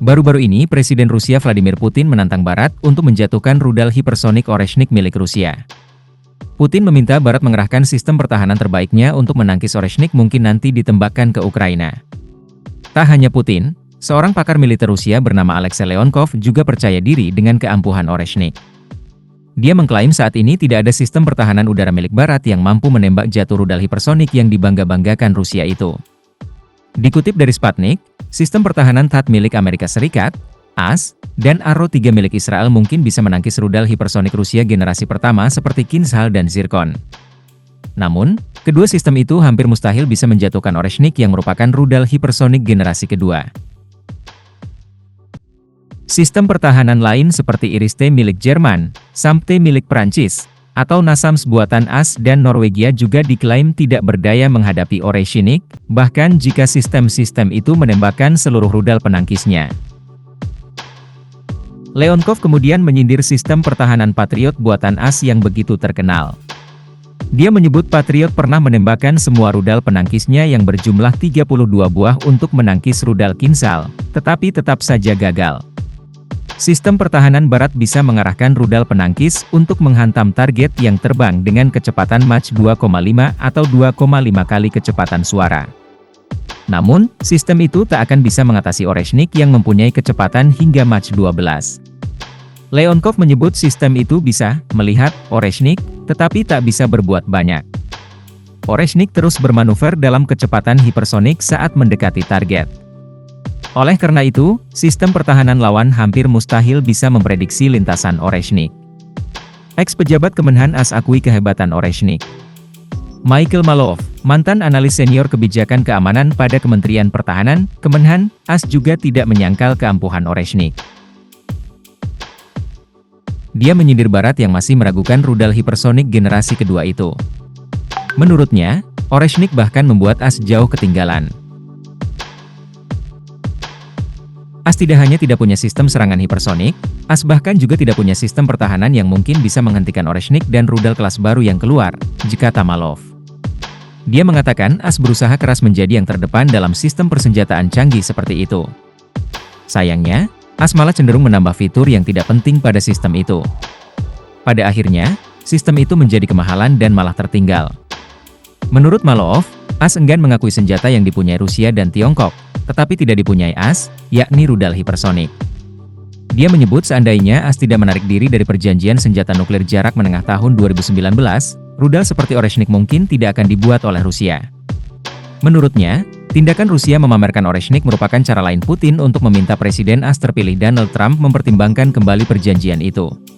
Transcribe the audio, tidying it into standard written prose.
Baru-baru ini, Presiden Rusia Vladimir Putin menantang Barat untuk menjatuhkan rudal hipersonik Oreshnik milik Rusia. Putin meminta Barat mengerahkan sistem pertahanan terbaiknya untuk menangkis Oreshnik mungkin nanti ditembakkan ke Ukraina. Tak hanya Putin, seorang pakar militer Rusia bernama Alexei Leonkov juga percaya diri dengan keampuhan Oreshnik. Dia mengklaim saat ini tidak ada sistem pertahanan udara milik Barat yang mampu menembak jatuh rudal hipersonik yang dibangga-banggakan Rusia itu. Dikutip dari Sputnik, sistem pertahanan THAAD milik Amerika Serikat, AS, dan Arrow 3 milik Israel mungkin bisa menangkis rudal hipersonik Rusia generasi pertama seperti Kinzhal dan Zircon. Namun, kedua sistem itu hampir mustahil bisa menjatuhkan Oreshnik yang merupakan rudal hipersonik generasi kedua. Sistem pertahanan lain seperti Iris-T milik Jerman, SAM-T milik Prancis, atau NASAMS buatan AS dan Norwegia juga diklaim tidak berdaya menghadapi Oreshnik, bahkan jika sistem-sistem itu menembakkan seluruh rudal penangkisnya. Leonkov kemudian menyindir sistem pertahanan Patriot buatan AS yang begitu terkenal. Dia menyebut Patriot pernah menembakkan semua rudal penangkisnya yang berjumlah 32 buah untuk menangkis rudal Kinzhal, tetapi tetap saja gagal. Sistem pertahanan Barat bisa mengarahkan rudal penangkis untuk menghantam target yang terbang dengan kecepatan Mach 2,5 atau 2,5 kali kecepatan suara. Namun, sistem itu tak akan bisa mengatasi Oreshnik yang mempunyai kecepatan hingga Mach 12. Leonkov menyebut sistem itu bisa melihat Oreshnik, tetapi tak bisa berbuat banyak. Oreshnik terus bermanuver dalam kecepatan hipersonik saat mendekati target. Oleh karena itu, sistem pertahanan lawan hampir mustahil bisa memprediksi lintasan Oreshnik. Ex-pejabat Kemenhan AS akui kehebatan Oreshnik. Michael Maloof, mantan analis senior kebijakan keamanan pada Kementerian Pertahanan, Kemenhan, AS juga tidak menyangkal keampuhan Oreshnik. Dia menyindir Barat yang masih meragukan rudal hipersonik generasi kedua itu. Menurutnya, Oreshnik bahkan membuat AS jauh ketinggalan. AS tidak hanya tidak punya sistem serangan hipersonik, AS bahkan juga tidak punya sistem pertahanan yang mungkin bisa menghentikan Oreshnik dan rudal kelas baru yang keluar, kata Maloof. Dia mengatakan AS berusaha keras menjadi yang terdepan dalam sistem persenjataan canggih seperti itu. Sayangnya, AS malah cenderung menambah fitur yang tidak penting pada sistem itu. Pada akhirnya, sistem itu menjadi kemahalan dan malah tertinggal. Menurut Maloof, AS enggan mengakui senjata yang dipunyai Rusia dan Tiongkok, tetapi tidak dipunyai AS, yakni rudal hipersonik. Dia menyebut seandainya AS tidak menarik diri dari perjanjian senjata nuklir jarak menengah tahun 2019, rudal seperti Oreshnik mungkin tidak akan dibuat oleh Rusia. Menurutnya, tindakan Rusia memamerkan Oreshnik merupakan cara lain Putin untuk meminta Presiden AS terpilih Donald Trump mempertimbangkan kembali perjanjian itu.